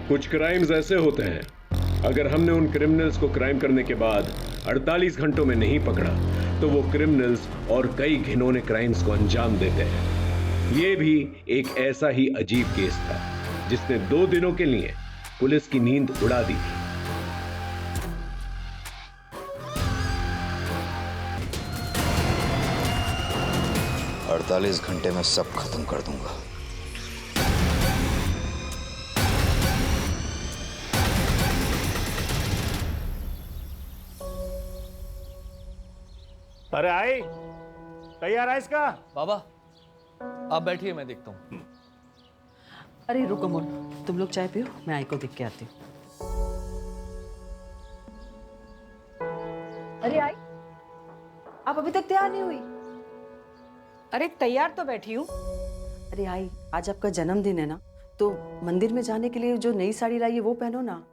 कुछ क्राइम्स ऐसे होते हैं, अगर हमने उन क्रिमिनल्स को क्राइम करने के बाद 48 घंटों में नहीं पकड़ा तो वो क्रिमिनल्स और कई घिनौने क्राइम्स को अंजाम देते हैं। ये भी एक ऐसा ही अजीब केस था जिसने 2 दिनों के लिए पुलिस की नींद उड़ा दी थी। 48 घंटे में सब खत्म कर दूंगा। अरे आई, तैयार है इसका? बाबा आप बैठिए, मैं देखता हूँ। अरे रुको मोल, तुम लोग चाय पियो, मैं आई को देख के आती हूँ। अरे आई, आप अभी तक तैयार नहीं हुई? अरे तैयार तो बैठी हूँ। अरे आई, आज आपका जन्मदिन है ना, तो मंदिर में जाने के लिए जो नई साड़ी लाई है वो पहनो ना।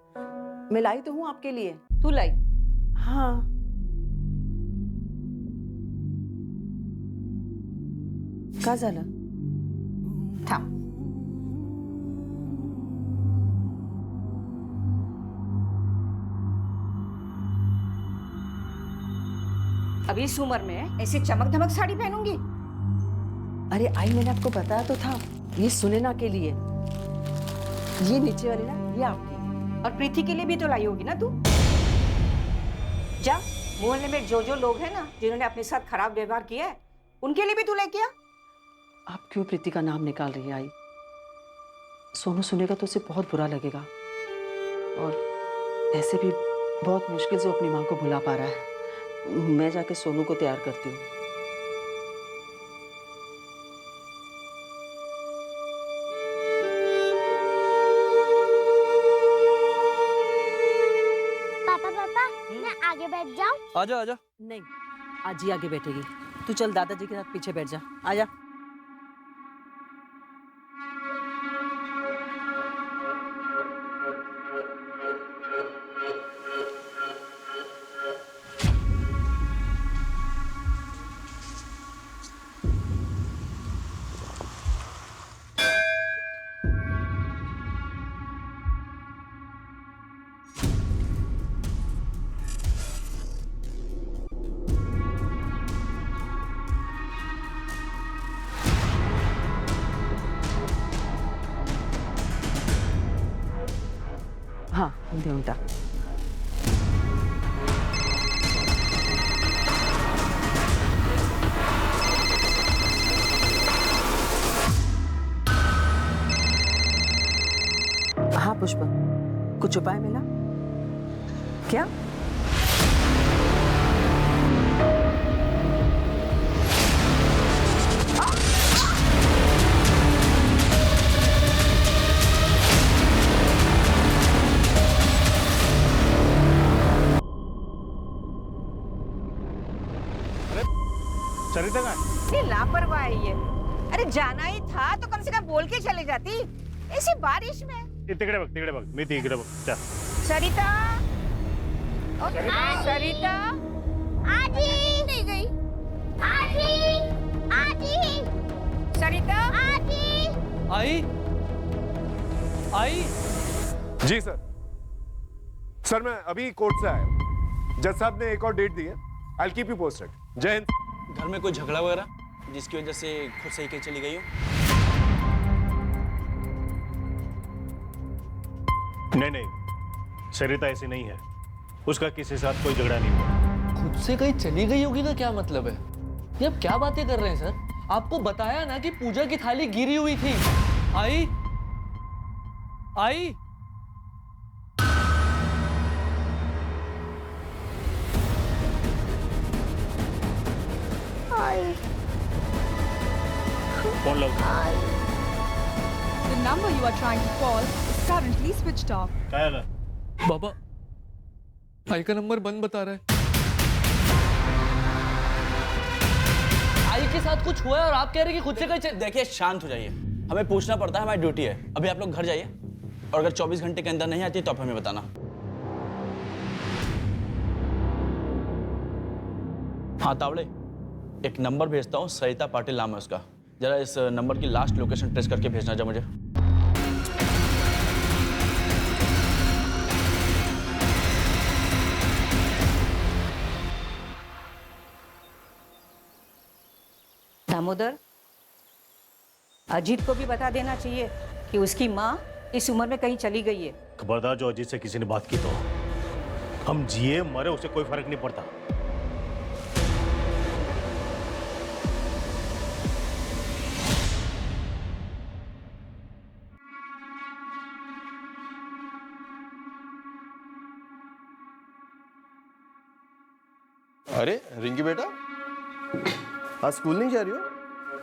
मैं लाई तो हूँ आपके लिए। तू लाई? हाँ। का झालं? थांब। अभी इस उम्र में ऐसी चमक धमक साड़ी पहनूंगी? अरे आई, मैंने आपको बताया तो था, ये सुनैना के लिए। ये नीचे वाली ना, ये आपकी। और प्रीति के लिए भी तो लाई होगी ना तू? जा, मोहल्ले में जो लोग हैं ना जिन्होंने अपने साथ खराब व्यवहार किया है, उनके लिए भी तू लेके आ। आप क्यों प्रीति का नाम निकाल रही है आई? सोनू सुनेगा तो उसे बहुत बुरा लगेगा, और ऐसे भी बहुत मुश्किल से अपनी माँ को भुला पा रहा है। मैं जाके सोनू को तैयार करती हूँ। पापा, मैं आगे बैठ जाऊं? आजा आजा। नहीं, आज ही आगे बैठेगी। तू चल दादाजी के साथ पीछे बैठ जा। आजा। हाँ, देऊन टाक। हाँ पुष्पा, कुछ उपाय मिला क्या? सरिता का ये लापरवाह है ये। अरे जाना ही था तो कम से कम बोल के चले जाती, ऐसी बारिश में। तिकडे बघ, मी तिकडे बघ। चल। सरिता, सरिता, आजी नहीं गई। आजी, आजी, सरिता, आजी। आई आई। जी सर। सर मैं अभी कोर्ट से आया। जज साहब ने एक और डेट दी है। I will keep you posted. जय हिंद। घर में कोई झगड़ा वगैरह जिसकी वजह से खुद सही के चली गई हो? नहीं, सरिता ऐसी नहीं है। उसका किसी के साथ कोई झगड़ा नहीं हुआ। खुद से कहीं चली गई होगी का क्या मतलब है? ये आप क्या बातें कर रहे हैं सर? आपको बताया ना कि पूजा की थाली गिरी हुई थी। आई आई। कौन लोग? The number you are trying to call is currently switched off. क्या है? बाबा, आई का नंबर बंद बता रहा है। आई के साथ कुछ हुआ है और आप कह रहे हैं कि खुद से कहीं देखिए शांत हो जाइए, हमें पूछना पड़ता है, हमारी ड्यूटी है। अभी आप लोग घर जाइए और अगर 24 घंटे के अंदर नहीं आती तो आप हमें बताना। हाँ तावड़े, एक नंबर भेजता हूँ, सरिता पाटिल नाम है उसका। जरा इस नंबर की लास्ट लोकेशन ट्रेस करके भेजना जा मुझे। दामोदर, अजीत को भी बता देना चाहिए कि उसकी माँ इस उम्र में कहीं चली गई है। खबरदार, जो अजीत से किसी ने बात की तो हम जिए मरे उसे कोई फर्क नहीं पड़ता। अरे रिंकी बेटा, आज स्कूल नहीं जा रही हो?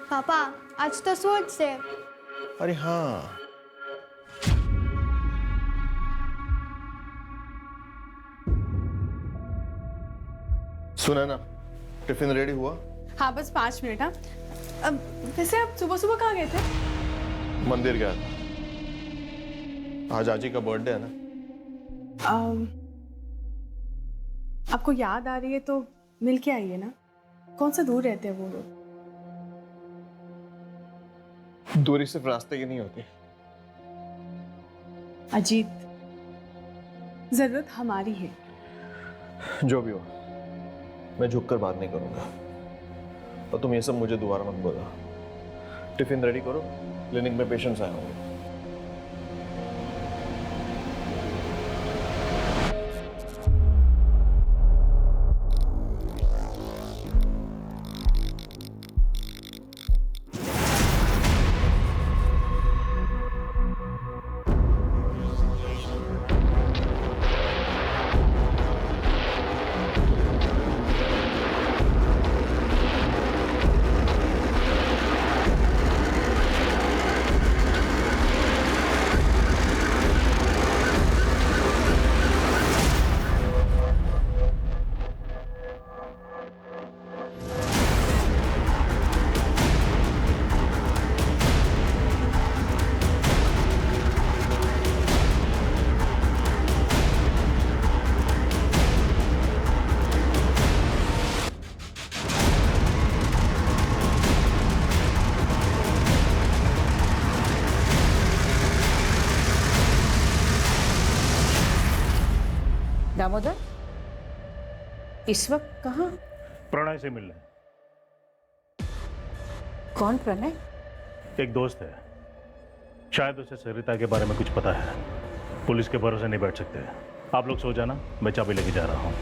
पापा आज तो स्पोर्ट्स है। अरे हाँ, सुना ना, टिफिन रेडी हुआ? हाँ बस 5 मिनट। हाँ अब वैसे आप सुबह सुबह कहाँ गए थे? मंदिर गया था, आज आजी का बर्थडे है ना। आपको याद आ रही है तो मिल के आइए ना। कौन सा दूर रहते हैं वो लोग? दूरी सिर्फ रास्ते की नहीं होती। अजीत, जरूरत हमारी है। जो भी हो, मैं झुककर बात नहीं करूंगा। और तुम ये सब मुझे दोबारा मत बोलो। टिफिन रेडी करो, क्लिनिक में पेशेंट्स आए होंगे। दामोदर, इस वक्त कहाँ? प्रणय से मिलने। कौन प्रणय? एक दोस्त है, शायद उसे सरिता के बारे में कुछ पता है। पुलिस के भरोसे नहीं बैठ सकते। आप लोग सो जाना, मैं चाबी लेके जा रहा हूँ।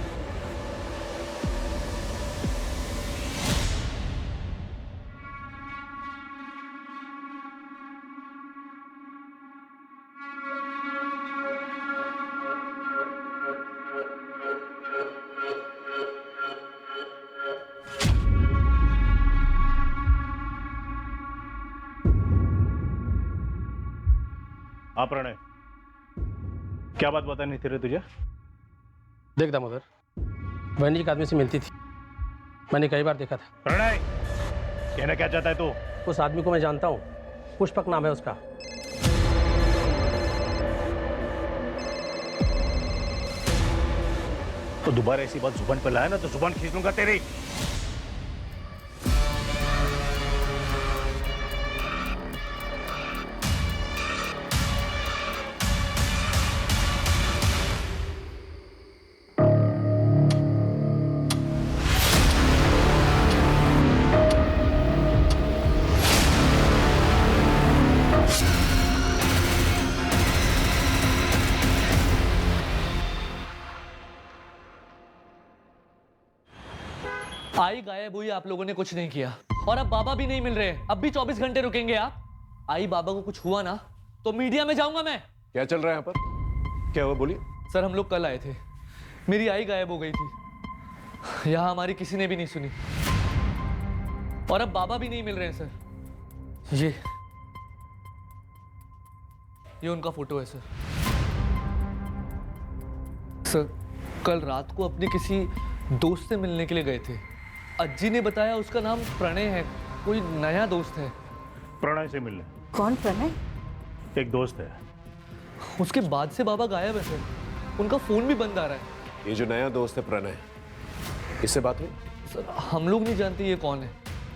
हाँ प्रणय, क्या बात बतानी थी रे तुझे? देख दामोदर, बहन जी एक आदमी से मिलती थी, मैंने कई बार देखा था। प्रणय, कहना क्या चाहता है तू? उस आदमी को मैं जानता हूँ, पुष्पक नाम है उसका। तो दोबारा ऐसी बात जुबान पर लाया ना तो जुबान खींच लूंगा तेरी। आई गायब हुई, आप लोगों ने कुछ नहीं किया, और अब बाबा भी नहीं मिल रहे। अब भी 24 घंटे रुकेंगे आप? आई बाबा को कुछ हुआ ना तो मीडिया में जाऊंगा मैं। क्या चल रहा है यहाँ पर? क्या हुआ, बोलिए। सर हम लोग कल आए थे, मेरी आई गायब हो गई थी, यहाँ हमारी किसी ने भी नहीं सुनी, और अब बाबा भी नहीं मिल रहे हैं सर। ये उनका फोटो है सर। सर कल रात को अपने किसी दोस्त से मिलने के लिए गए थे। अज्जी ने बताया उसका नाम प्रणय है, कोई नया दोस्त है। प्रणय से मिलने? कौन प्रणय? एक दोस्त है। उसके बाद से बाबा गायब है सर, उनका फोन भी बंद आ रहा है। ये जो नया दोस्त है प्रणय, इससे बात हुई? सर हम लोग नहीं जानते ये कौन है।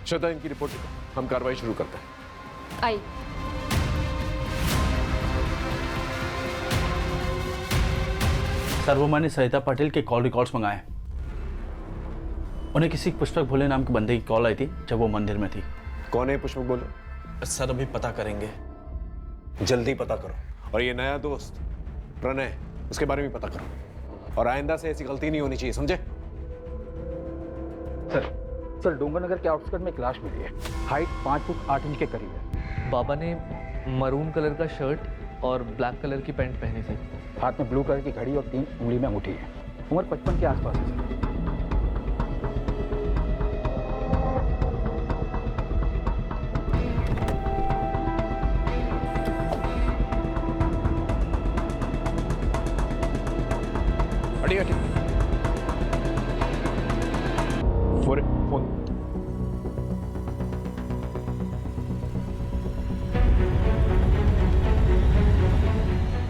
श्रद्धा, इनकी रिपोर्ट लिखो, हम कार्रवाई शुरू करते हैं। आई। सर वो मैंने सरिता पाटिल के कॉल रिकॉर्ड्स मंगाए। उन्हें किसी पुष्पक भोले नाम के बंदे की कॉल आई थी जब वो मंदिर में थी। कौन है पुष्पक? बोलो। सर अभी पता करेंगे। जल्दी पता करो। और ये नया दोस्त प्रणय, उसके बारे में पता करो। और आइंदा से ऐसी गलती नहीं होनी चाहिए, समझे? सर डोंगरनगर के आउटस्कर्ट में एक लाश मिली है। हाइट 5 फुट 8 इंच के करीब है। बाबा ने मरून कलर का शर्ट और ब्लैक कलर की पैंट पहनी थी। हाथ में ब्लू कलर की घड़ी और 3 उंगली में अंगूठी है। उम्र 55 के आसपास है सर। फोन।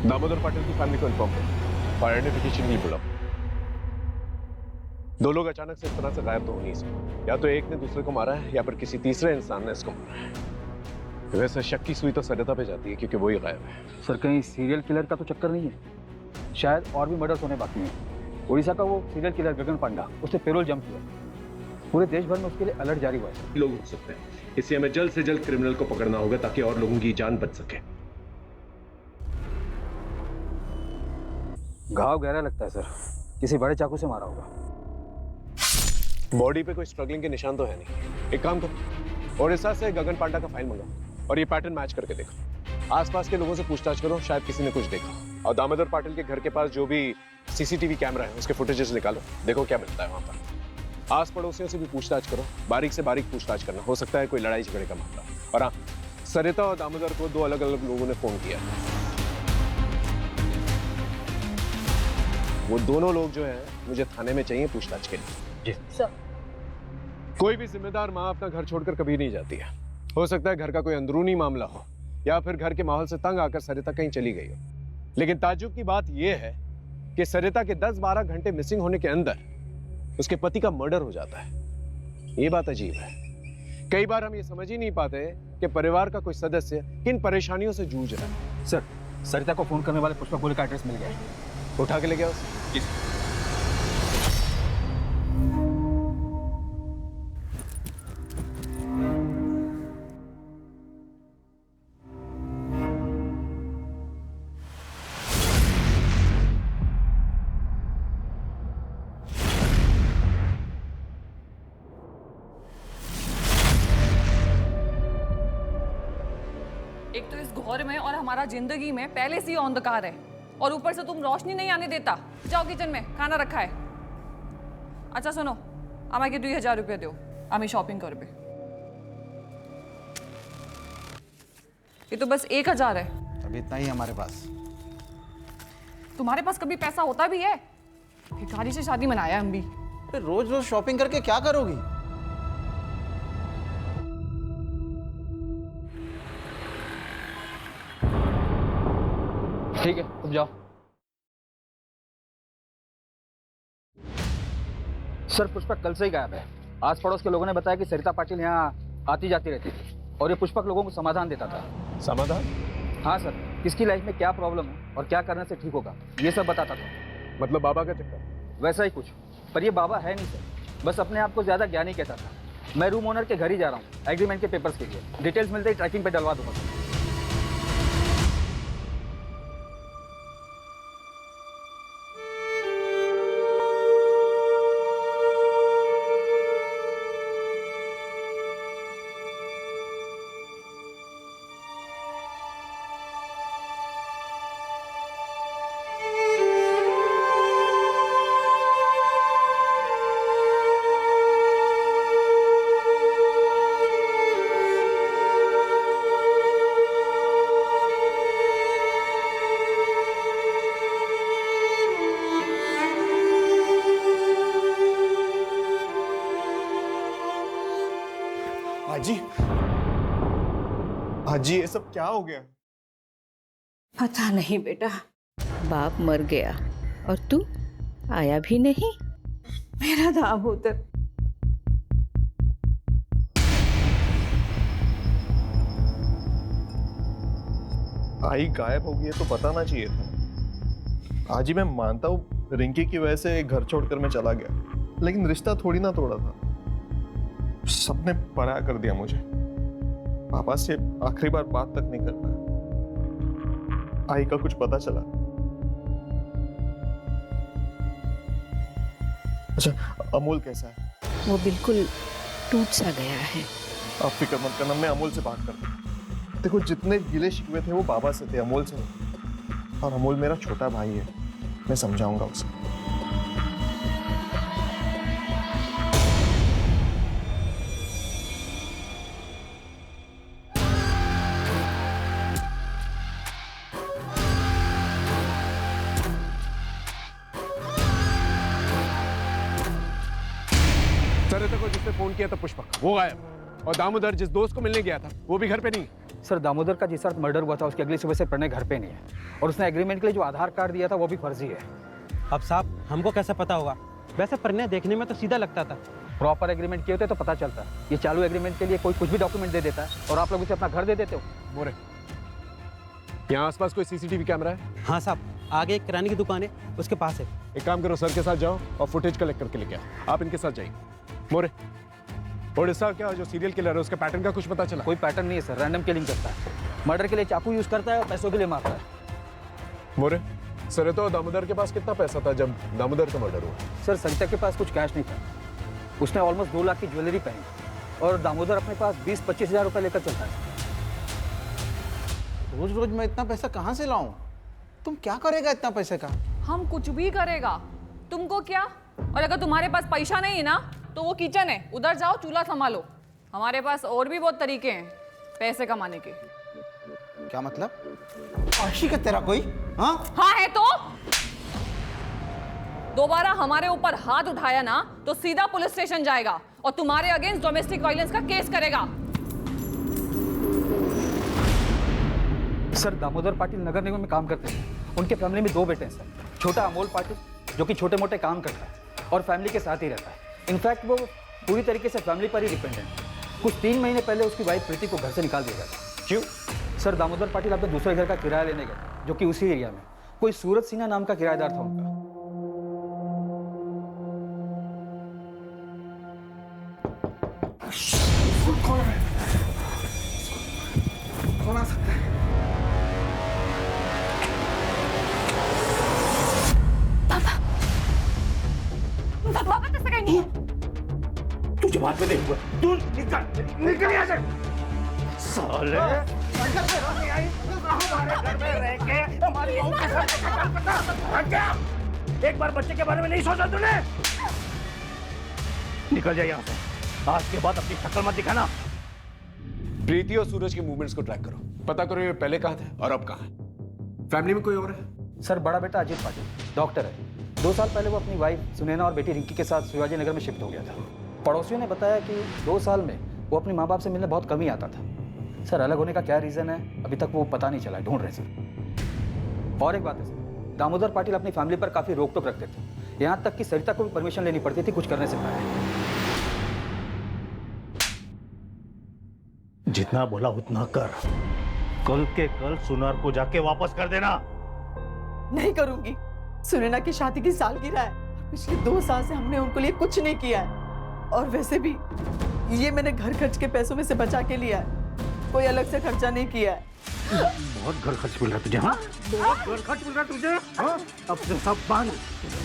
दामोदर पाटिल की फैमिली को इन्फॉर्म करो और आइडेंटिफिकेशन के लिए बुलाओ। 2 लोग अचानक से इस तरह से गायब तो हो नहीं सकते। या तो एक ने दूसरे को मारा है या फिर किसी तीसरे इंसान ने इसको मारा है। वैसे शक की सुई तो सरिता पे जाती है क्योंकि वो ही गायब है। सर कहीं सीरियल किलर का तो चक्कर नहीं है? शायद और भी मर्डर्स होने बाकी हैं। उड़ीसा का वो सीरियल किलर गगन पांडा, उससे पेरोल जंप हुआ। पूरे देश भर में उसके लिए अलर्ट जारी हुआ है। लोग हो सकते हैं, इसलिए हमें जल्द से जल्द क्रिमिनल को पकड़ना होगा ताकि और लोगों की जान बच सके। घाव गहरा लगता है सर, किसी बड़े चाकू से मारा होगा। बॉडी पे कोई स्ट्रगलिंग के निशान तो है नहीं। एक काम करो, ओडिशा से गगन पांडा का फाइल मंगाओ और ये पैटर्न मैच करके देखो। आसपास के लोगों से पूछताछ करो, शायद किसी ने कुछ देखा। और दामोदर पाटिल के घर के पास जो भी सीसीटीवी कैमरा है उसके फुटेजेस निकालो, देखो क्या मिलता है वहां पर। आस पड़ोसियों से भी पूछताछ करो, बारीक से बारीक पूछताछ करना, हो सकता है कोई लड़ाई झगड़े का मामला। और हाँ, सरिता और दामोदर को 2 अलग अलग लोगों ने फोन किया। वो दोनों लोग जो है मुझे थाने में चाहिए पूछताछ के लिए। जी सर। कोई भी जिम्मेदार माँ अपना घर छोड़कर कभी नहीं जाती है। हो सकता है घर का कोई अंदरूनी मामला हो या फिर घर के माहौल से तंग आकर सरिता कहीं चली गई हो। लेकिन ताज्जुब की बात यह है कि सरिता के 10-12 घंटे मिसिंग होने के अंदर उसके पति का मर्डर हो जाता है। ये बात अजीब है। कई बार हम ये समझ ही नहीं पाते कि परिवार का कोई सदस्य किन परेशानियों से जूझ रहा है। सर सरिता को फोन करने वाले पुष्पक गोले का एड्रेस मिल गया है। उठा के ले गया उसे। एक तो इस घोर में और हमारा जिंदगी में पहले से ही अंधकार है और ऊपर से तुम रोशनी नहीं आने देता। जाओ किचन में, खाना रखा है। अच्छा सुनो, আমাকে 2000 रुपये दो, আমি शॉपिंग करबे। ये तो बस 1000 है। अभी इतना ही हमारे पास। तुम्हारे पास कभी पैसा होता भी है? भिखारी से शादी मनाया हम भी। रोज रोज शॉपिंग करके क्या करोगी? ठीक है, तुम जाओ। सर पुष्पक कल से ही गायब है। आस पड़ोस के लोगों ने बताया कि सरिता पाटिल यहाँ आती जाती रहती थी और ये पुष्पक लोगों को समाधान देता था। समाधान? हाँ सर, किसकी लाइफ में क्या प्रॉब्लम है और क्या करने से ठीक होगा ये सब बताता था। मतलब बाबा का चक्कर? वैसा ही कुछ, पर ये बाबा है नहीं सर, बस अपने आप को ज्यादा ज्ञानी कहता था। मैं रूम ओनर के घर ही जा रहा हूँ एग्रीमेंट के पेपर्स के लिए। डिटेल्स मिलते ही ट्रैकिंग पे डलवा दूंगा। हाजी ये सब क्या हो गया? पता नहीं बेटा, बाप मर गया और तू आया भी नहीं। मेरा दामोदर। आई गायब हो गई है तो बताना चाहिए था। हाजी मैं मानता हूँ रिंकी की वजह से घर छोड़कर मैं चला गया, लेकिन रिश्ता थोड़ी ना तोड़ा था। सबने पराया कर दिया मुझे। पापा से आखिरी बार बात तक नहीं करना। आई का कुछ पता चला? अच्छा, अमूल कैसा है? वो बिल्कुल टूट सा गया है। आप फिक्र मत करना, मैं अमूल से बात करता हूँ। देखो, जितने गिले शिकवे थे वो बाबा से थे, अमूल से नहीं। और अमूल मेरा छोटा भाई है, मैं समझाऊंगा उसे। सरिता को जिसने फोन किया था पुष्पक, वो गायब। और दामोदर जिस दोस्त को मिलने गया था वो भी घर पे नहीं। सर, दामोदर का जिस रात मर्डर हुआ था उसकी अगली सुबह से प्रणय घर पे नहीं है, और उसने एग्रीमेंट के लिए जो आधार कार्ड दिया था वो भी फर्जी है। अब साहब हमको कैसे पता होगा? वैसे प्रणय देखने में तो सीधा लगता था। प्रॉपर एग्रीमेंट किए होते तो पता चलता। ये चालू एग्रीमेंट के लिए कोई कुछ भी डॉक्यूमेंट दे देता है और आप लोग उसे अपना घर दे देते हो। मोरे, यहाँ आसपास कोई सीसीटीवी कैमरा है? हाँ साहब, आगे एक किराने की दुकान है, उसके पास है। एक काम करो, सर के साथ जाओ और फुटेज कलेक्ट करके लेके आओ। आप इनके साथ जाइए। मोरे, ओडिशा क्या जो सीरियल किलर है उसके पैटर्न का कुछ पता चला? कोई पैटर्न नहीं है सर, रैंडम किलिंग करता है। मर्डर के लिए चाकू यूज करता है और पैसों के लिए मारता है। मोरे, सरिता और दामोदर के पास कितना पैसा था जब दामोदर का मर्डर हुआ? सर, सरिता के पास कुछ कैश नहीं था। उसने ऑलमोस्ट 2 लाख की ज्वेलरी पहनी, और दामोदर अपने पास 20-25 हज़ार रुपये लेकर चलता है। रोज रोज मैं इतना पैसा कहाँ से लाऊं? तुम क्या करेगा इतना पैसे का? हम कुछ भी करेगा, तुमको क्या? और अगर तुम्हारे पास पैसा नहीं है ना तो वो किचन है, उधर जाओ चूल्हा संभालो। हमारे पास और भी बहुत तरीके हैं पैसे कमाने के। क्या मतलब? आशिक है तेरा कोई? हाँ है तो दोबारा हमारे ऊपर हाथ उठाया ना तो सीधा पुलिस स्टेशन जाएगा और तुम्हारे अगेंस्ट डोमेस्टिक वायलेंस का केस करेगा। सर, दामोदर पाटिल नगर निगम में काम करते हैं। उनके फैमिली में 2 बेटे हैं सर। छोटा अमोल पाटिल जो कि छोटे मोटे काम करता है और फैमिली के साथ ही रहता है। इनफैक्ट वो पूरी तरीके से फैमिली पर ही डिपेंडेंट है। कुछ 3 महीने पहले उसकी वाइफ प्रीति को घर से निकाल दिया गया था। क्यों? सर, दामोदर पाटिल अपने दूसरे घर का किराया लेने गए जो कि उसी एरिया में कोई सूरज सिन्हा नाम का किराएदार था उनका। कौन आ सकता है? पापा कैसे कहीं नहीं है? तुझे बाद में देखूंगा। तू निकल यहाँ से। साले एक बार बच्चे के बारे में नहीं सोचा तूने? निकल जाए यहाँ से। आज के बाद अपनी शक्ल मत दिखाना। प्रीति और सूरज के मूवमेंट्स को ट्रैक करो, पता करो ये पहले कहाँ थे और अब कहाँ है। फैमिली में कोई और है? सर, बड़ा बेटा अजीत पाटिल डॉक्टर है। 2 साल पहले वो अपनी वाइफ सुनैना और बेटी रिंकी के साथ शिवाजी नगर में शिफ्ट हो गया था। पड़ोसियों ने बताया कि 2 साल में वो अपने माँ बाप से मिलने बहुत कम ही आता था। सर, अलग होने का क्या रीज़न है अभी तक वो पता नहीं चला, ढूंढ रहे सर। और एक बात है सर, दामोदर पाटिल अपनी फैमिली पर काफ़ी रोक टोक रखते थे, यहाँ तक कि सरिता को भी परमिशन लेनी पड़ती थी कुछ करने से पहले। जितना बोला उतना कर। कल के कल सुनार को जाके वापस कर देना। नहीं करूंगी। सुनैना की शादी की सालगिरह है। पिछले 2 साल से हमने उनको लिए कुछ नहीं किया है, और वैसे भी ये मैंने घर खर्च के पैसों में से बचा के लिया है, कोई अलग से खर्चा नहीं किया है। बहुत घर खर्च मिल रहा है तुझे? हाँ, बहुत घर खर्च मिल रहा है तुझे? हाँ, अब तो सब बांध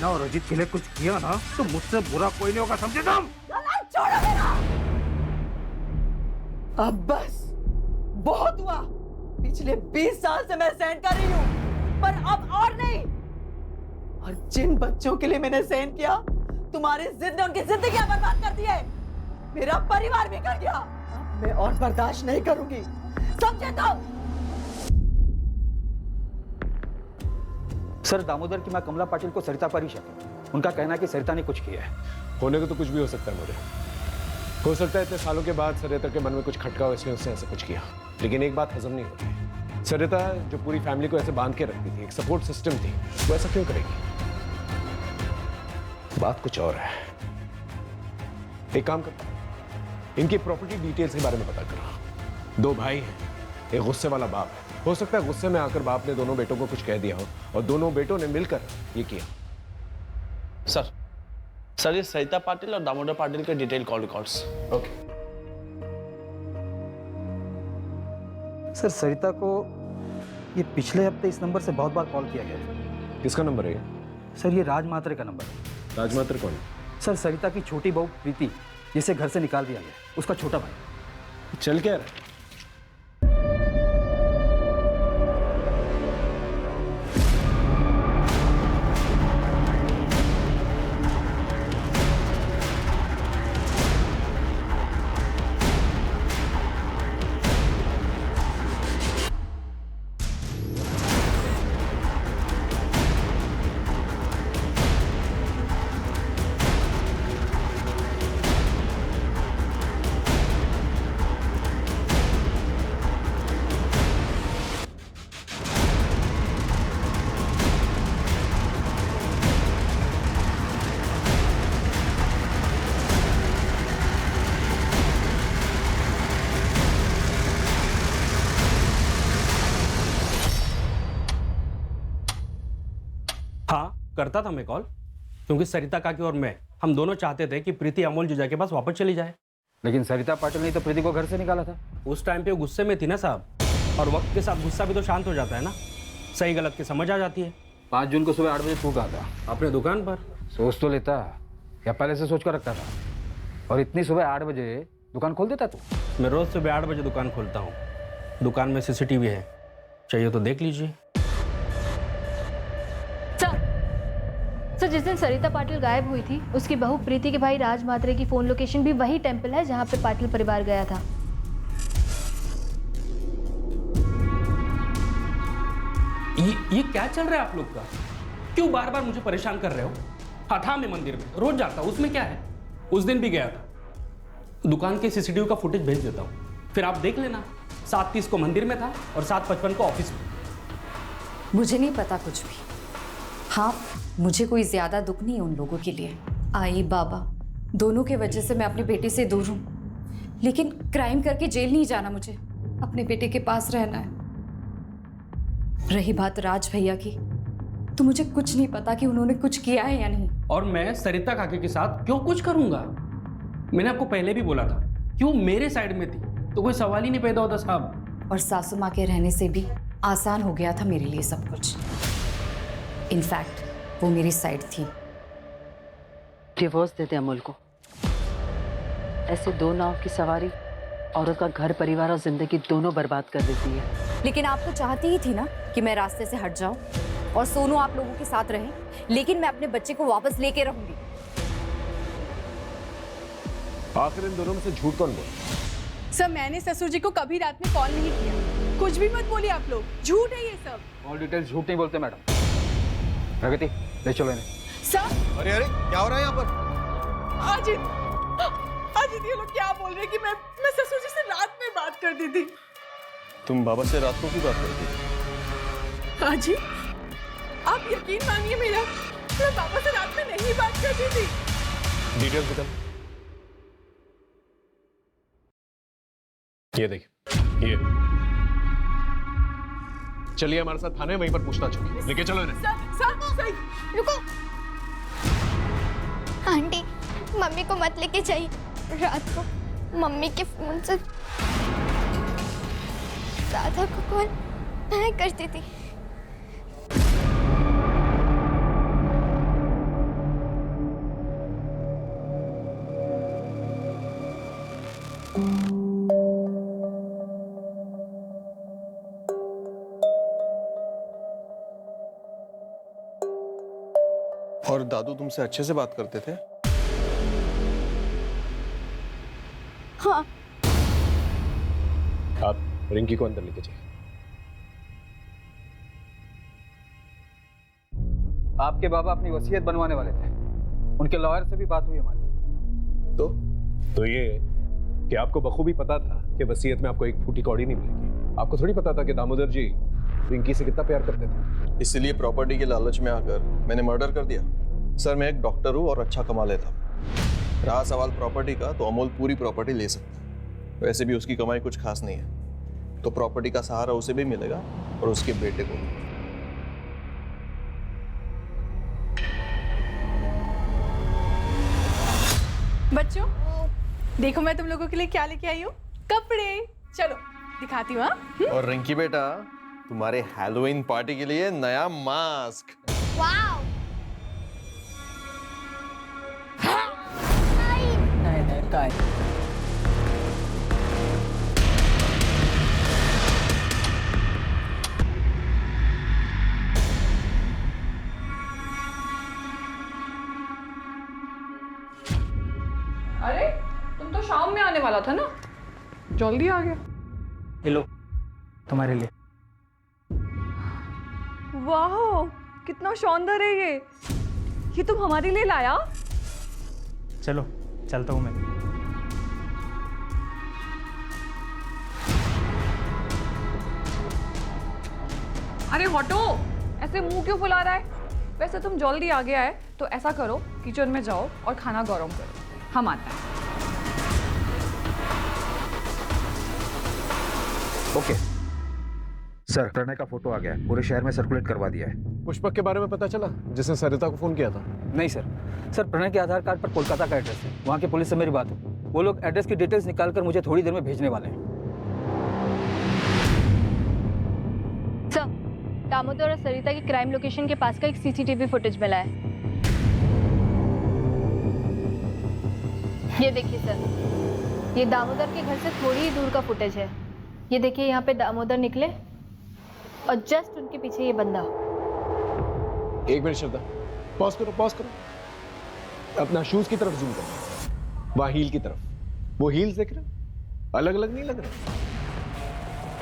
ना, और अजीत के लिए कुछ किया ना तो मुझसे बुरा कोई नहीं होगा, समझे तुम? छोड़ो मेरा। अब बस बहुत हुआ। पिछले 20 साल से मैं सहन कर रही हूँ, पर अब और नहीं। और जिन बच्चों के लिए मैंने सहन किया, तुम्हारी जिद ने उनकी जिंदगियां बर्बाद कर दी है, मेरा परिवार भी कर दिया। अब मैं और बर्दाश्त नहीं करूंगी, समझे तुम? सर, दामोदर की मां कमला पाटिल को सरिता पर ही शक है। उनका कहना है कि सरिता ने कुछ किया है। होने को तो कुछ भी हो सकता है मुझे। हो सकता है इतने सालों के बाद सरिता के मन में कुछ खटका हो, इसलिए उसने ऐसा कुछ किया। लेकिन एक बात हजम नहीं होती, सरिता जो पूरी फैमिली को ऐसे बांध के रखती थी, एक सपोर्ट सिस्टम थी, वो ऐसा क्यों करेगी? बात कुछ और है। एक काम कर, इनकी प्रॉपर्टी डिटेल्स के बारे में पता करो। 2 भाई हैं, एक गुस्से वाला बाप है। हो सकता है गुस्से में आकर बाप ने दोनों बेटों को कुछ कह दिया हो और दोनों बेटों ने मिलकर ये किया। सर ये सरिता पाटिल और दामोदर पाटिल के detail call records. Okay. Sir Sarita को ये पिछले हफ्ते इस नंबर से बहुत बार कॉल किया गया है। किसका नंबर है ये? सर ये राज मात्रे का नंबर है। राज मात्रे कौन? सर सरिता की छोटी बहू प्रीति, जिसे घर से निकाल दिया गया, उसका छोटा भाई। चल क्या रहा है? हाँ, करता था मैं कॉल, क्योंकि सरिता काकी और मैं, हम दोनों चाहते थे कि प्रीति अमोल जीजा के पास वापस चली जाए। लेकिन सरिता पाटिल ने तो प्रीति को घर से निकाला था। उस टाइम पे वो गुस्से में थी ना साहब, और वक्त के साथ गुस्सा भी तो शांत हो जाता है ना, सही गलत की समझ आ जाती है। 5 जून को सुबह 8 बजे तू कहा था अपने दुकान पर। सोच तो लेता, या पहले से सोच कर रखता था? और इतनी सुबह 8 बजे दुकान खोल देता तू? मैं रोज सुबह 8 बजे दुकान खोलता हूँ। दुकान में CCTV है, चाहिए तो देख लीजिए। सर जिस दिन सरिता पाटिल गायब हुई थी, उसकी बहू प्रीति के भाई राज मात्रे की फोन लोकेशन भी वही टेंपल है जहां पे पाटिल परिवार गया था। ये क्या चल रहा है आप लोग का? क्यों बार बार मुझे परेशान कर रहे हो? हाँ था, मैं मंदिर में रोज जाता हूँ, उसमें क्या है? उस दिन भी गया था। दुकान के CCTV का फुटेज भेज देता हूँ, फिर आप देख लेना। 7:30 को मंदिर में था और 7:55 को ऑफिस में। मुझे नहीं पता कुछ भी। हाँ, मुझे कोई ज्यादा दुख नहीं है उन लोगों के लिए। आई बाबा दोनों के वजह से मैं अपनी बेटी से दूर हूँ, लेकिन क्राइम करके जेल नहीं जाना, मुझे अपने बेटे के पास रहना है। रही बात राज भैया की, तो मुझे कुछ नहीं पता कि उन्होंने कुछ किया है या नहीं। और मैं सरिता काकी के साथ क्यों कुछ करूंगा? मैंने आपको पहले भी बोला था कि वो मेरे साइड में थी, तो कोई सवाल ही नहीं पैदा होता साहब। और सासू माँ के रहने से भी आसान हो गया था मेरे लिए सब कुछ। इनफैक्ट वो मेरी साइड थी। डिवोर्स दे दे अमोल को। ऐसे 2 नाव की सवारी औरत का घर परिवार और जिंदगी दोनों बर्बाद कर देती है। लेकिन आप तो चाहती ही थी ना कि मैं रास्ते से हट जाऊं और सोनू आप लोगों के साथ रहे, लेकिन मैं अपने बच्चे को वापस लेके रहूंगी। आखिर इन दोनों में से झूठ कौन बोला? सर मैंने ससुर जी को कभी रात में कॉल नहीं किया। कुछ भी मत बोलिए आप लोग, झूठ है ये सब। ऑल डिटेल्स झूठ नहीं बोलते मैडम। प्रगति ले चलो इन्हें। सर अरे अरे क्या हो रहा है यहाँ पर? अजित ये लोग क्या बोल रहे हैं कि मैं ससुर जी से रात में बात कर दी थी। तुम बाबा से रात को क्यों बात करती थी? अजित आप यकीन मानिए मेरा, मैं बाबा से रात में नहीं बात करती थी। डिटेल्स बता। ये देख, ये चलिए हमारे साथ थाने, वहीं पर पूछताछ होगी। लेके चलो इन्हें। सर रुको। आंटी मम्मी को मत लेके जाइए। रात को मम्मी के फोन से राधा को कॉल मैं करती थी। और दादू तुमसे अच्छे से बात करते थे? हाँ। आप रिंकी को अंदर लेके जाइए। आपके बाबा अपनी वसीयत बनवाने वाले थे, उनके लॉयर से भी बात हुई हमारी। तो ये कि आपको बखूबी पता था कि वसीयत में आपको एक फूटी कौड़ी नहीं मिलेगी। आपको थोड़ी पता था कि दामोदर जी रिंकी से कितना प्यार करते थे। इसलिए प्रॉपर्टी के लालच में आकर मैंने मर्डर कर दिया। सर मैं एक डॉक्टर हूँ और अच्छा कमा लेता हूँ। रहा सवाल प्रॉपर्टी का, तो अमोल पूरी प्रॉपर्टी ले सकता है। वैसे भी उसकी कमाई कुछ खास नहीं है, तो प्रॉपर्टी का सहारा उसे भी मिलेगा और उसके बेटे को भी। बच्चों देखो मैं तुम लोगों के लिए क्या लेके आई हूँ, कपड़े। चलो दिखाती हूँ। हाँ? और रिंकी बेटा, तुम्हारे हैलोवीन पार्टी के लिए नया मास्क। वाओ। अरे तुम तो शाम में आने वाला था ना, जल्दी आ गया। हेलो, तुम्हारे लिए। वाह कितना शानदार है ये तुम हमारे लिए लाया? चलो चलता हूँ मैं। अरे हटो, ऐसे मुंह क्यों फुला रहा है? वैसे तुम जल्दी आ गया है तो ऐसा करो, किचन में जाओ और खाना गरम करो, हम आते हैं। ओके सर, प्रणय का फोटो आ गया है, पूरे शहर में सर्कुलेट करवा दिया है। पुष्पक के बारे में पता चला, जिसने सरिता को फोन किया था? नहीं सर, प्रणय के आधार कार्ड पर कोलकाता का एड्रेस है। वहाँ की पुलिस से मेरी बात है, वो लोग एड्रेस की डिटेल्स निकाल कर मुझे थोड़ी देर में भेजने वाले हैं। सर, दामोदर और सरिता की क्राइम लोकेशन के पास का एक सीसीटीवी फुटेज मिला है। ये देखिए सर, ये दामोदर के घर से थोड़ी ही दूर का फुटेज है। ये देखिए, यहाँ पे दामोदर निकले और जस्ट उनके पीछे ये बंदा। एक मिनट श्रद्धा, पॉज करो। अपना शूज की तरफ जूम करो, वहां हील की तरफ। वो हील्स देख रहे हो? अलग अलग नहीं लग रहा,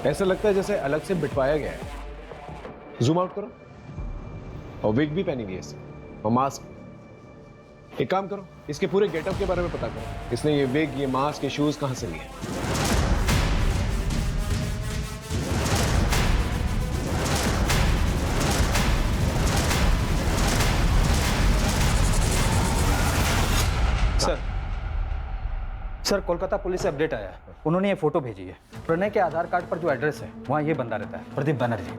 ऐसा लगता है जैसे अलग से बिठवाया गया है। जूम आउट करो। और विग भी पहनी हुई है इसने, और मास्क। एक काम करो, इसके पूरे गेटअप के बारे में पता करो। इसने ये विग, ये मास्क, ये शूज कहां से लिए? सर, कोलकाता पुलिस से अपडेट आया है, उन्होंने ये फोटो भेजी है। प्रणय के आधार कार्ड पर जो एड्रेस है वहाँ ये बंदा रहता है, प्रदीप बनर्जी।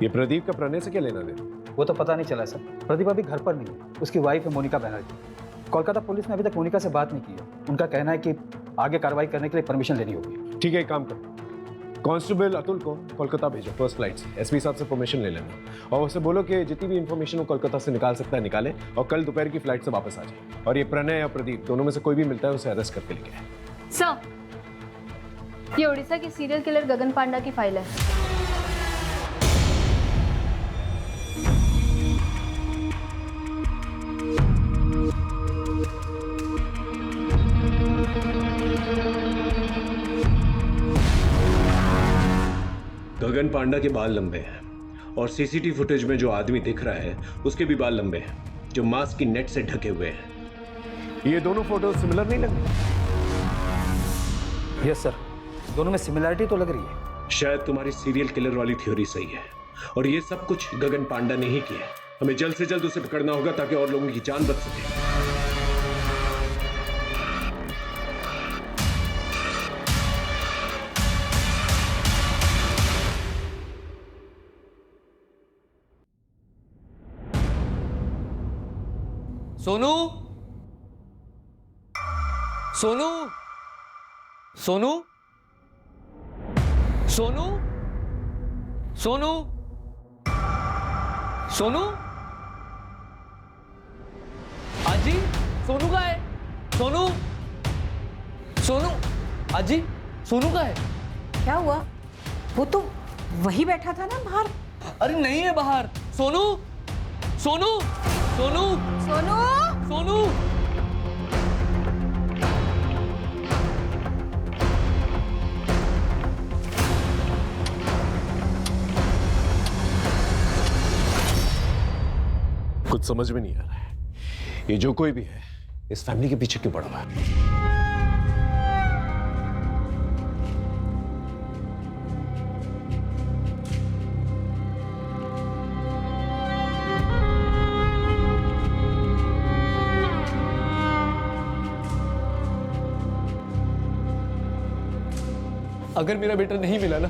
ये प्रदीप का प्रणय से क्या लेना देना? वो तो पता नहीं चला सर, प्रदीप अभी घर पर नहीं है, उसकी वाइफ है मोनिका बनर्जी। कोलकाता पुलिस ने अभी तक मोनिका से बात नहीं की है। उनका कहना है कि आगे कार्रवाई करने के लिए परमिशन लेनी होगी। ठीक है, एक काम करो, कांस्टेबल अतुल को कोलकाता भेजो फर्स्ट फ्लाइट से। एसपी साहब से परमिशन ले लेना और उससे बोलो कि जितनी भी इंफॉर्मेशन वो कोलकाता से निकाल सकता है निकाले, और कल दोपहर की फ्लाइट से वापस आ जाए। और ये प्रणय या प्रदीप दोनों में से कोई भी मिलता है उसे अरेस्ट करके लेके आए। सर, ये उड़ीसा की सीरियल किलर गगन पांडा की फाइल है। गगन पांडा के बाल लंबे हैं और सीसीटीवी फुटेज में जो आदमी दिख रहा है उसके भी बाल लंबे हैं, जो मास्क की नेट से ढके हुए हैं। ये दोनों फोटो सिमिलर नहीं लग रही? यस सर, दोनों में सिमिलरिटी तो लग रही है। शायद तुम्हारी सीरियल किलर वाली थ्योरी सही है और ये सब कुछ गगन पांडा ने ही किया है। हमें जल्द से जल्द उसे पकड़ना होगा ताकि और लोगों की जान बच सके। सोनू, सोनू, सोनू, सोनू, सोनू, सोनू, आजी, सोनू का है? सोनू, सोनू, आजी, सोनू का है? क्या हुआ? वो तो वही बैठा था ना बाहर। अरे नहीं है बाहर। सोनू, सोनू, सोनू, सोनू, सोनू। कुछ समझ में नहीं आ रहा है, ये जो कोई भी है इस फैमिली के पीछे क्यों पड़ा हुआ है? अगर मेरा बेटा नहीं मिला ना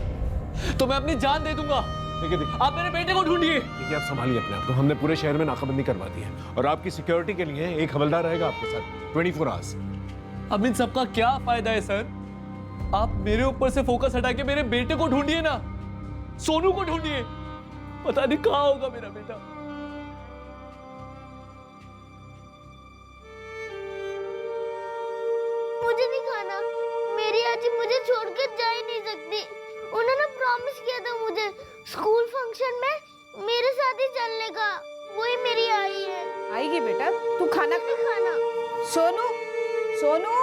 तो मैं अपनी जान दे दूंगा। देखिए, आप मेरे बेटे को ढूंढिए। देखिए, आप संभालिए अपने आप को। हमने पूरे शहर में नाकाबंदी करवा दी है और आपकी सिक्योरिटी के लिए एक हवलदार रहेगा आपके साथ 24 आवर्स। अब इन सबका क्या फायदा है सर? आप मेरे ऊपर से फोकस हटा के मेरे बेटे को ढूंढिए ना, सोनू को ढूंढिए। पता नहीं कहां होगा मेरा बेटा। मुझे नहीं खाना, मेरी आजी मुझे छोड़कर जा ही नहीं सकती। उन्होंने प्रॉमिस किया था मुझे स्कूल फंक्शन में मेरे साथ ही चलने का। वही मेरी आई है। आएगी बेटा, तू खाना नहीं खाना। सोनू, सोनू।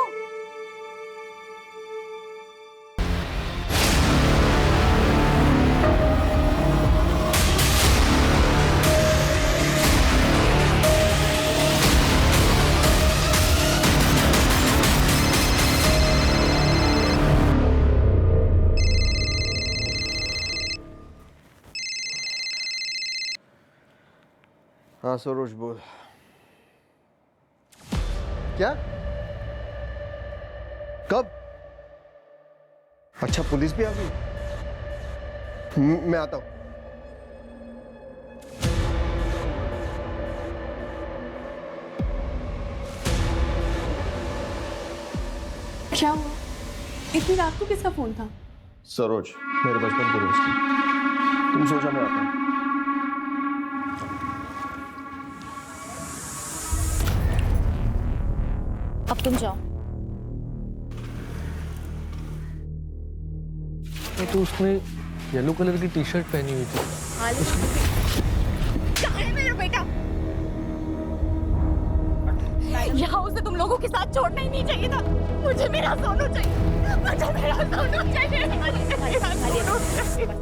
हाँ सरोज बोल। क्या? कब? अच्छा पुलिस भी आ गई? मैं आता हूं। क्या हुआ? इतनी रात को किसका फोन था? सरोज, मेरे बचपन के दोस्त हैं। तुम सोचा मैं आता हूं। अब तुम जाओ। तो उसने येलो कलर की टी शर्ट पहनी हुई थी। कहाँ है मेरा बेटा? यहाँ उसे तुम लोगों के साथ छोड़ना ही नहीं चाहिए था। मुझे मेरा सोनू चाहिए। मुझे मेरा सोनू चाहिए। मेरा सोनू चाहिए।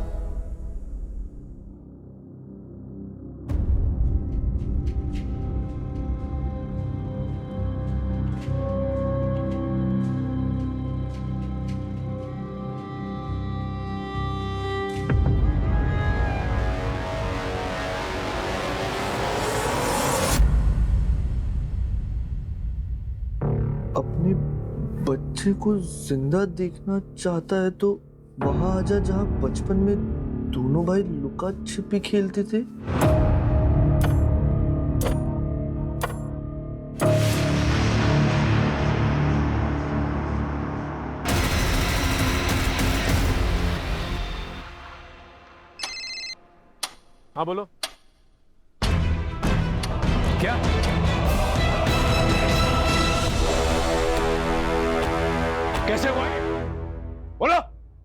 अपने बच्चे को जिंदा देखना चाहता है तो वहां आजा जहां बचपन में दोनों भाई लुका छिपी खेलते थे। हाँ बोलो। क्या? कैसे हुआ ये? बोलो,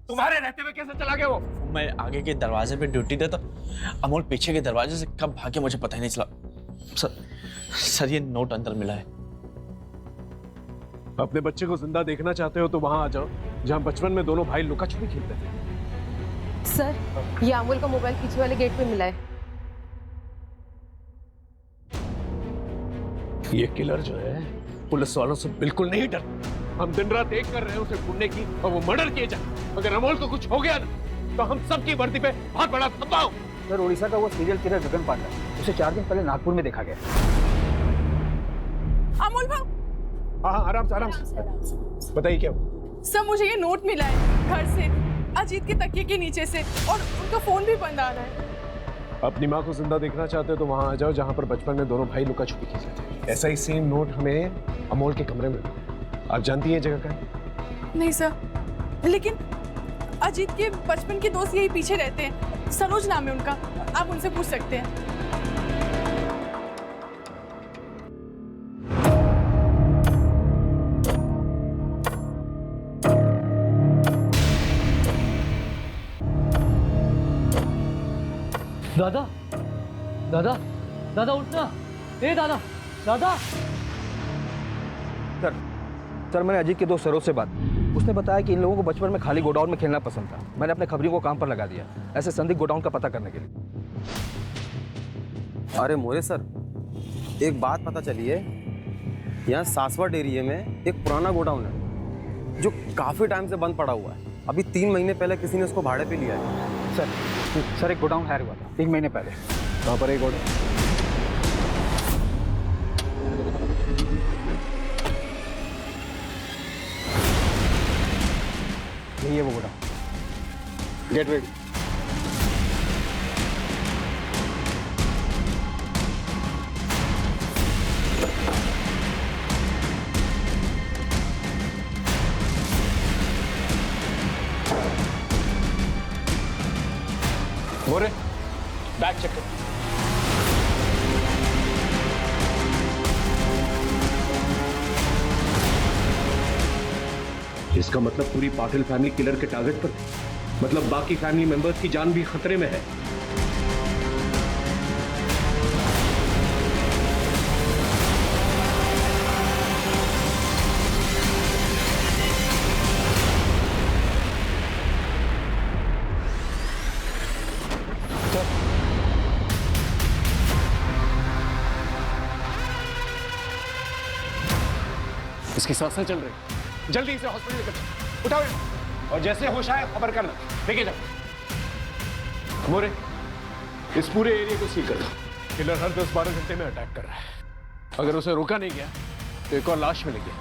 तुम्हारे रहते हुए कैसे चला गया वो? मैं आगे के दरवाजे पे ड्यूटी था तो अमोल पीछे के दरवाजे से कब भागे मुझे पता ही नहीं चला। सर ये नोट अंदर मिला है। अपने बच्चे को जिंदा देखना चाहते हो तो वहां आ जाओ जहां बचपन में दोनों भाई लुका छुपी खेलते थे। सर, ये अमोल का मोबाइल पीछे वाले गेट पे मिला है। ये किलर जो है पुलिस वालों से बिल्कुल नहीं डरता। हम दिन रात एक कर रहे हैं उसे ढूंढने की और वो मर्डर किए जाए। अगर अमोल को कुछ हो गया ना तो हम सबकी वर्दी पे बहुत बड़ा धब्बा हो। सर, उड़ीसा का वो सीरियल किलर गगन पांडा, उसे 4 दिन पहले नागपुर में देखा गया। अमोल भाव। हाँ, आराम से बताइए क्या हुआ? सर, मुझे ये नोट मिला है घर से, अजीत के तकिए के नीचे से, और उनका फोन भी बंद आ रहा है। अपनी माँ को जिंदा देखना चाहते हो तो वहां आ जाओ जहां पर बचपन में दोनों भाई लुका छुपी खेलते थे। ऐसा ही सेम नोट हमें अमोल के कमरे में मिला। आप जानती हैं जगह का? नहीं सर, लेकिन अजीत के बचपन के दोस्त यही पीछे रहते हैं। सरोज नाम है उनका, आप उनसे पूछ सकते हैं। दादा, दादा, दादा उठना। ए दादा, दादा। सर, मैंने अजीत के दोस्त सरोज से बात की। उसने बताया कि इन लोगों को बचपन में खाली गोडाउन में खेलना पसंद था। मैंने अपने खबरियों को काम पर लगा दिया ऐसे संदिग्ध गोडाउन का पता करने के लिए। अरे मोरे सर, एक बात पता चली है। यहाँ सासवट एरिया में एक पुराना गोडाउन है जो काफ़ी टाइम से बंद पड़ा हुआ है। अभी 3 महीने पहले किसी ने उसको भाड़े पे लिया है। सर, एक गोडाउन हायर हुआ था 3 महीने पहले। कहाँ पर एक गोडाउन? यही है वो godown. Get ready. Bag check कर। इसका मतलब पूरी पाटिल फैमिली किलर के टारगेट पर थी। मतलब बाकी फैमिली मेंबर्स की जान भी खतरे में है। इसकी सांसें चल रही, जल्दी इसे हॉस्पिटल लेकर चलो। उठाओ और जैसे होश आए खबर करना, लेके जाओ। मोरे, इस पूरे एरिया को सील कर दो। किलर हर 10-12 घंटे में अटैक कर रहा है। अगर उसे रोका नहीं गया तो एक और लाश मिलेगी।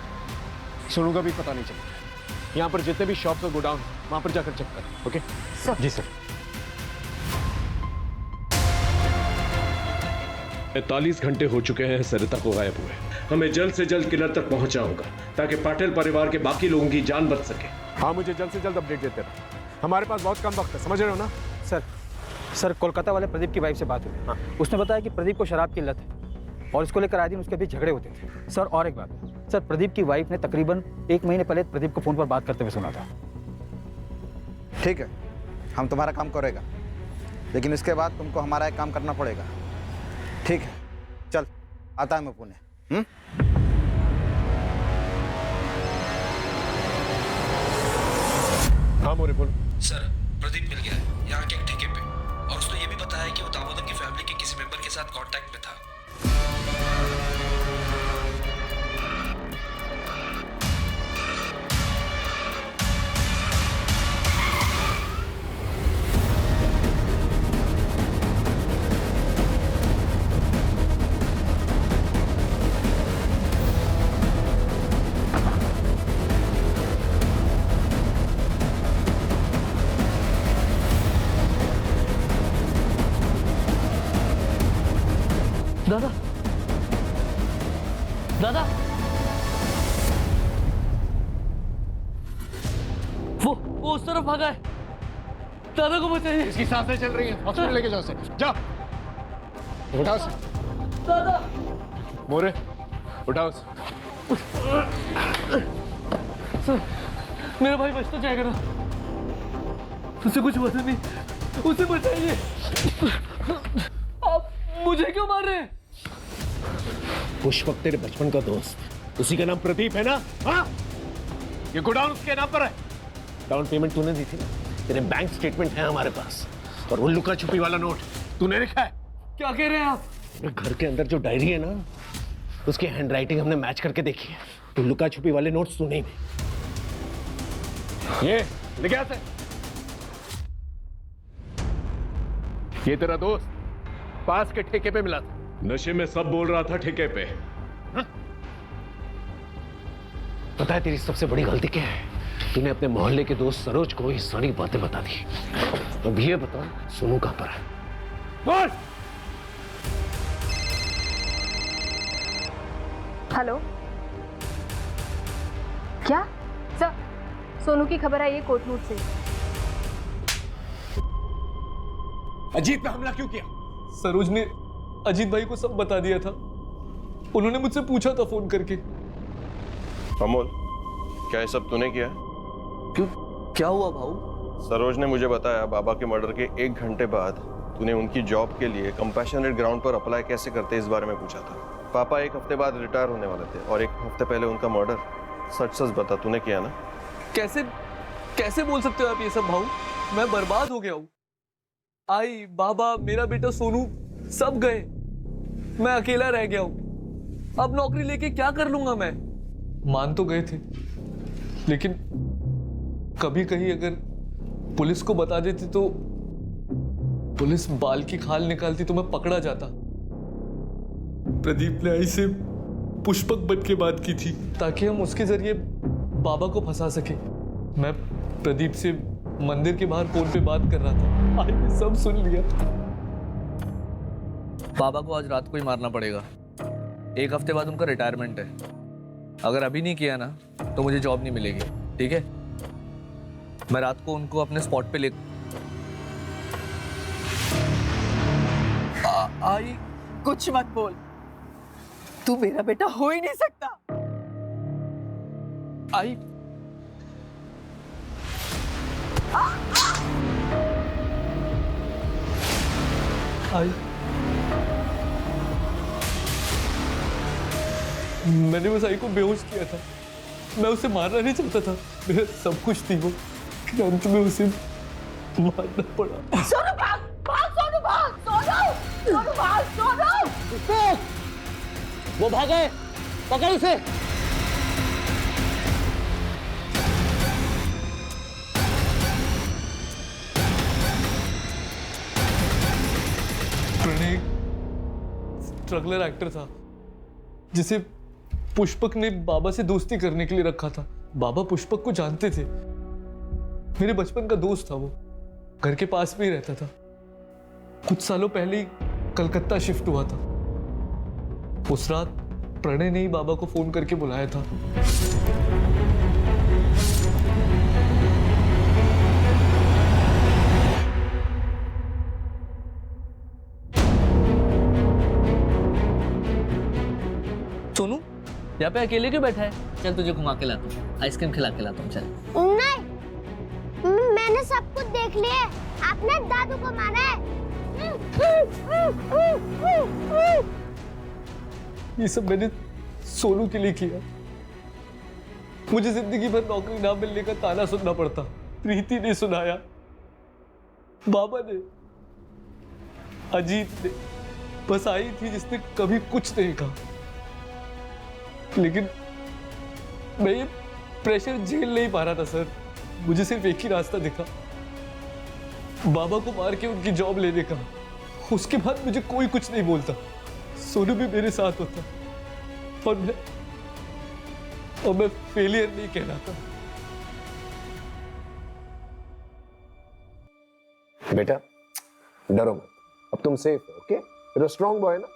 सोनू का भी पता नहीं चलेगा। यहाँ पर जितने भी शॉप्स और गोडाउन, वहां पर जाकर चेक कर। Okay sir. जी सर। 41 घंटे हो चुके हैं सरिता को गायब हुए। हमें जल्द से जल्द किलर तक पहुंचना होगा ताकि पाटिल परिवार के बाकी लोगों की जान बच सके। हाँ, मुझे जल्द से जल्द अपडेट देते रहो। हमारे पास बहुत कम वक्त है, समझ रहे हो ना? सर कोलकाता वाले प्रदीप की वाइफ से बात हुई। हाँ। उसने बताया कि प्रदीप को शराब की लत है और इसको लेकर आए दिन उसके बीच झगड़े होते थे। सर और एक बात, सर प्रदीप की वाइफ ने तकरीबन 1 महीने पहले प्रदीप को फोन पर बात करते हुए सुना था। ठीक है, हम तुम्हारा काम करेगा, लेकिन इसके बाद तुमको हमारा एक काम करना पड़ेगा। ठीक है, चल आता है मैं पुणे। हाँ मोरे बोलो। सर प्रदीप मिल गया है यहाँ के एक ठेके पे, और उसने ये भी बताया कि वो दामोदर की फैमिली के किसी मेंबर के साथ कांटेक्ट में था। दादा, दादा, वो उस तरफ भागा है। दादा को बचाइए। इसकी सांसें चल रही हैं, हॉस्पिटल लेके जाओ उसे। जाओ, उठाओ उसे। दादा, मोरे, उठाओ उसे। सर, मेरा भाई बच तो जाएगा ना? उसे कुछ हुआ नहीं, उसे बचाइए। आप मुझे क्यों मार रहे हैं? उस वक्त तेरे बचपन का दोस्त, उसी का नाम प्रदीप है ना? हाँ, ये गोडाउन उसके नाम पर है। डाउन पेमेंट तूने दी थी ना? तेरे बैंक स्टेटमेंट है हमारे पास, और वो लुका छुपी वाला नोट तूने लिखा है। क्या कह रहे हैं आप? घर के अंदर जो डायरी है ना, उसकी हैंडराइटिंग हमने मैच करके देखी है। तो लुका छुपी वाले नोट्स तूने ही। ये लिखे आते। ये तेरा दोस्त पास के ठेके पे मिला था। नशे में सब बोल रहा था ठेके पे। पता है तेरी सबसे बड़ी गलती क्या है? तूने अपने मोहल्ले के दोस्त सरोज को ये सारी बातें बता दी। अब ये बता, सोनू कहां पर है? बोल। हेलो, क्या सर? सोनू की खबर आई है कोटनूर से। अजीत पे हमला क्यों किया? सरोज ने अजीत भाई को सब बता दिया था। उन्होंने मुझसे पूछा था फोन करके। अमोल, क्या ये सब तूने किया? क्यों, क्या हुआ भाऊ? सरोज ने मुझे बताया बाबा के मर्डर के 1 घंटे बाद तूने उनकी जॉब के लिए कंपैशनेट ग्राउंड पर अप्लाई कैसे करते इस बारे में पूछा था। पापा 1 हफ्ते बाद रिटायर होने वाले थे और 1 हफ्ते पहले उनका मर्डर। सच सच बता, तूने किया ना? कैसे बोल सकते हो आप ये सब भाऊ? मैं बर्बाद हो गया हूँ। आई, बाबा, मेरा बेटा सोनू सब गए। मैं अकेला रह गया हूँ। अब नौकरी लेके क्या कर लूंगा मैं? मान तो गए थे, लेकिन कभी कहीं अगर पुलिस को बता देती तो पुलिस बाल की खाल निकालती तो मैं पकड़ा जाता। प्रदीप ने आई से पुष्पक बन के बात की थी ताकि हम उसके जरिए बाबा को फंसा सके। मैं प्रदीप से मंदिर के बाहर फोन पे बात कर रहा था। आज ने सब सुन लिया। बाबा को आज रात को ही मारना पड़ेगा। 1 हफ्ते बाद उनका रिटायरमेंट है। अगर अभी नहीं किया ना तो मुझे जॉब नहीं मिलेगी। ठीक है, मैं रात को उनको अपने स्पॉट पे ले आई कुछ मत बोल, तू मेरा बेटा हो ही नहीं सकता। आई मैंने उस आई को बेहोश किया था। मैं उसे मारना नहीं चाहता था, मेरा सब कुछ थी वो, अंत में उसे मारना पड़ा। सोनू भाग, भाग सोनू भाग, सोनू भाग, सोनू। वो भागे, पकड़ उसे। प्रणय स्ट्रगलर एक्टर था जिसे पुष्पक ने बाबा से दोस्ती करने के लिए रखा था। बाबा पुष्पक को जानते थे, मेरे बचपन का दोस्त था वो, घर के पास में ही रहता था। कुछ सालों पहले ही कलकत्ता शिफ्ट हुआ था। उस रात प्रणय ने ही बाबा को फोन करके बुलाया था। सोनू यहाँ पे अकेले क्यों बैठा है? चल तुझे घुमा के लाता हूँ, आइसक्रीम खिला के लाता हूँ। चल। नहीं, मैंने सब कुछ देख लिया है। आपने दादू को मारा है। ये सब मैंने सोनू के लिए किया। मुझे जिंदगी भर नौकरी ना मिलने का ताना सुनना पड़ता। प्रीति ने सुनाया, बाबा ने, अजीत ने, बस आई थी जिसने कभी कुछ नहीं कहा। लेकिन मैं ये प्रेशर झेल नहीं पा रहा था सर। मुझे सिर्फ एक ही रास्ता दिखा, बाबा को मार के उनकी जॉब लेने का। उसके बाद मुझे कोई कुछ नहीं बोलता। सोनू भी मेरे साथ होता और मैं फेलियर नहीं कहलाता। बेटा डरो मत, अब तुम सेफ हो। Okay, you're a strong boy ना।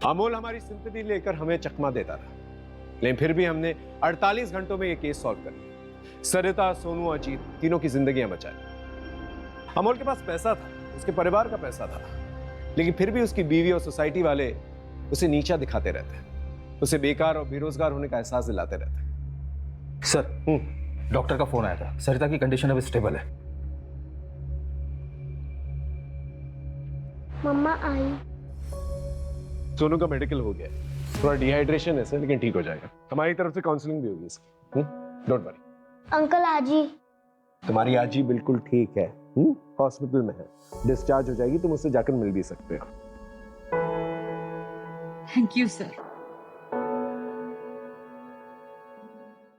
अमोल हमारी सिंपैथी लेकर हमें चकमा देता रहा, लेकिन फिर भी हमने 48 घंटों में ये केस सॉल्व कर लिया। सरिता, सोनू, अजीत तीनों की जिंदगियां बचाई। अमोल के पास पैसा था, उसके परिवार का पैसा था, लेकिन फिर भी उसकी बीवी और सोसाइटी वाले उसे नीचा दिखाते रहते, उसे बेकार और बेरोजगार होने का एहसास दिलाते रहते। सर, डॉक्टर का फोन आया था। सरिता की कंडीशन अब स्टेबल है। मम्मा आई। सोनू का मेडिकल हो गया, थोड़ा डिहाइड्रेशन है सर, लेकिन ठीक हो जाएगा। हमारी तरफ से काउंसलिंग भी होगी इसकी। Don't worry. अंकल आजी, तुम्हारी आजी बिल्कुल ठीक है, हॉस्पिटल में है, डिस्चार्ज हो जाएगी। तुम उससे जाकर मिल भी सकते हो। Thank you sir.